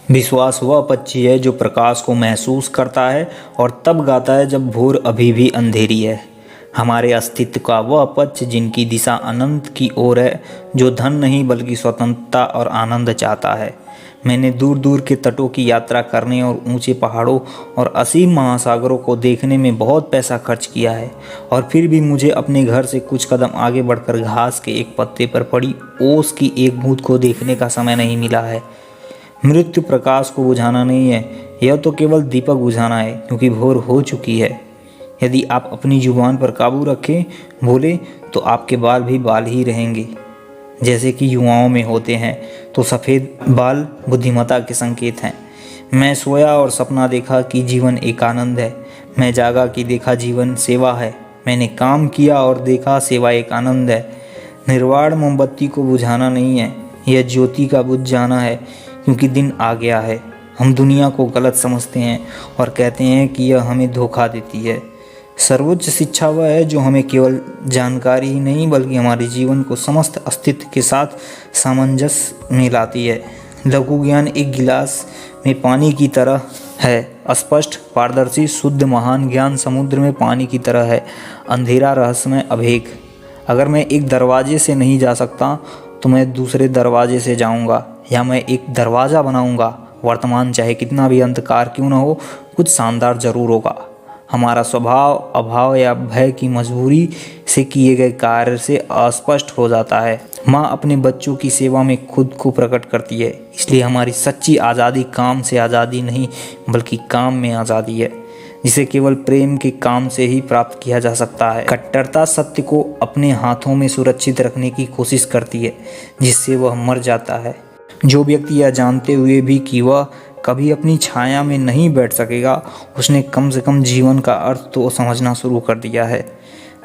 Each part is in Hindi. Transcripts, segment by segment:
विश्वास वह पक्षी है जो प्रकाश को महसूस करता है और तब गाता है जब भोर अभी भी अंधेरी है। हमारे अस्तित्व का वह पक्ष जिनकी दिशा अनंत की ओर है, जो धन नहीं बल्कि स्वतंत्रता और आनंद चाहता है। मैंने दूर दूर के तटों की यात्रा करने और ऊंचे पहाड़ों और असीम महासागरों को देखने में बहुत पैसा खर्च किया है, और फिर भी मुझे अपने घर से कुछ कदम आगे बढ़कर घास के एक पत्ते पर पड़ी ओस की एक बूंद को देखने का समय नहीं मिला है। मृत्यु प्रकाश को बुझाना नहीं है, यह तो केवल दीपक बुझाना है, क्योंकि भोर हो चुकी है। यदि आप अपनी जुबान पर काबू रखें, बोले, तो आपके बाल भी बाल ही रहेंगे, जैसे कि युवाओं में होते हैं। तो सफ़ेद बाल बुद्धिमत्ता के संकेत हैं। मैं सोया और सपना देखा कि जीवन एक आनंद है। मैं जागा कि देखा जीवन सेवा है। मैंने काम किया और देखा सेवा एक आनंद है। निर्वाण मोमबत्ती को बुझाना नहीं है, यह ज्योति का बुझ जाना है, क्योंकि दिन आ गया है। हम दुनिया को गलत समझते हैं और कहते हैं कि यह हमें धोखा देती है। सर्वोच्च शिक्षा वह है जो हमें केवल जानकारी ही नहीं बल्कि हमारे जीवन को समस्त अस्तित्व के साथ सामंजस्य में लाती है। लघु ज्ञान एक गिलास में पानी की तरह है, स्पष्ट, पारदर्शी, शुद्ध। महान ज्ञान समुद्र में पानी की तरह है, अंधेरा, रहस्यमय, अभेद। अगर मैं एक दरवाजे से नहीं जा सकता तो मैं दूसरे दरवाजे से जाऊंगा, या मैं एक दरवाज़ा बनाऊंगा। वर्तमान चाहे कितना भी अंधकार क्यों न हो, कुछ शानदार जरूर होगा। हमारा स्वभाव अभाव या भय की मजबूरी से किए गए कार्य से अस्पष्ट हो जाता है। माँ अपने बच्चों की सेवा में खुद को प्रकट करती है, इसलिए हमारी सच्ची आज़ादी काम से आज़ादी नहीं बल्कि काम में आज़ादी है, जिसे केवल प्रेम के काम से ही प्राप्त किया जा सकता है। कट्टरता सत्य को अपने हाथों में सुरक्षित रखने की कोशिश करती है, जिससे वह मर जाता है। जो व्यक्ति यह जानते हुए भी कि वह कभी अपनी छाया में नहीं बैठ सकेगा, उसने कम से कम जीवन का अर्थ तो समझना शुरू कर दिया है।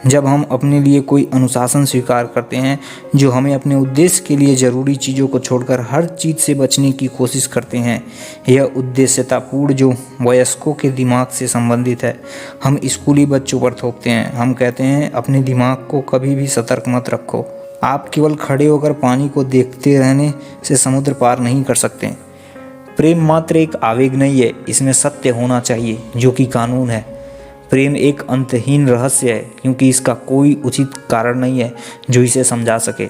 जब हम अपने लिए कोई अनुशासन स्वीकार करते हैं जो हमें अपने उद्देश्य के लिए ज़रूरी चीज़ों को छोड़कर हर चीज़ से बचने की कोशिश करते हैं, यह उद्देश्यतापूर्ण जो वयस्कों के दिमाग से संबंधित है, हम स्कूली बच्चों पर थोपते हैं। हम कहते हैं अपने दिमाग को कभी भी सतर्क मत रखो, आप केवल खड़े होकर पानी को देखते रहने से समुद्र पार नहीं कर सकते। प्रेम मात्र एक आवेग नहीं है, इसमें सत्य होना चाहिए जो कि कानून है। प्रेम एक अंतहीन रहस्य है, क्योंकि इसका कोई उचित कारण नहीं है जो इसे समझा सके।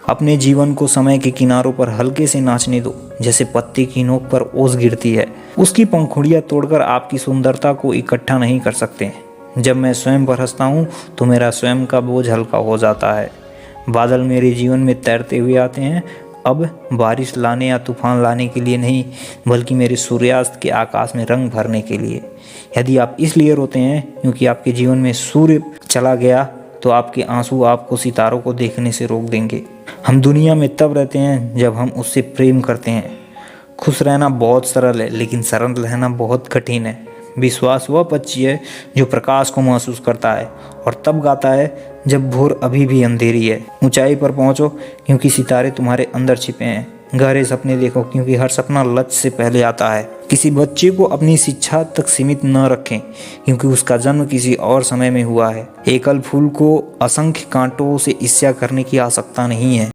अपने जीवन को समय के किनारों पर हल्के से नाचने दो, जैसे पत्ते की नोक पर ओस गिरती है। उसकी पंखुड़ियाँ तोड़कर आपकी सुंदरता को इकट्ठा नहीं कर सकते। जब मैं स्वयं पर हंसता हूँ तो मेरा स्वयं का बोझ हल्का हो जाता है। बादल मेरे जीवन में तैरते हुए आते हैं, अब बारिश लाने या तूफान लाने के लिए नहीं, बल्कि मेरे सूर्यास्त के आकाश में रंग भरने के लिए। यदि आप इसलिए रोते हैं क्योंकि आपके जीवन में सूर्य चला गया, तो आपके आंसू आपको सितारों को देखने से रोक देंगे। हम दुनिया में तब रहते हैं जब हम उससे प्रेम करते हैं। खुश रहना बहुत सरल है, लेकिन सरल रहना बहुत कठिन है। विश्वास वह पक्षी है जो प्रकाश को महसूस करता है और तब गाता है जब भोर अभी भी अंधेरी है। ऊंचाई पर पहुंचो क्योंकि सितारे तुम्हारे अंदर छिपे हैं। गहरे सपने देखो क्योंकि हर सपना लक्ष्य से पहले आता है। किसी बच्चे को अपनी शिक्षा तक सीमित न रखें, क्योंकि उसका जन्म किसी और समय में हुआ है। एकल फूल को असंख्य कांटों से ईर्ष्या करने की आवश्यकता नहीं है।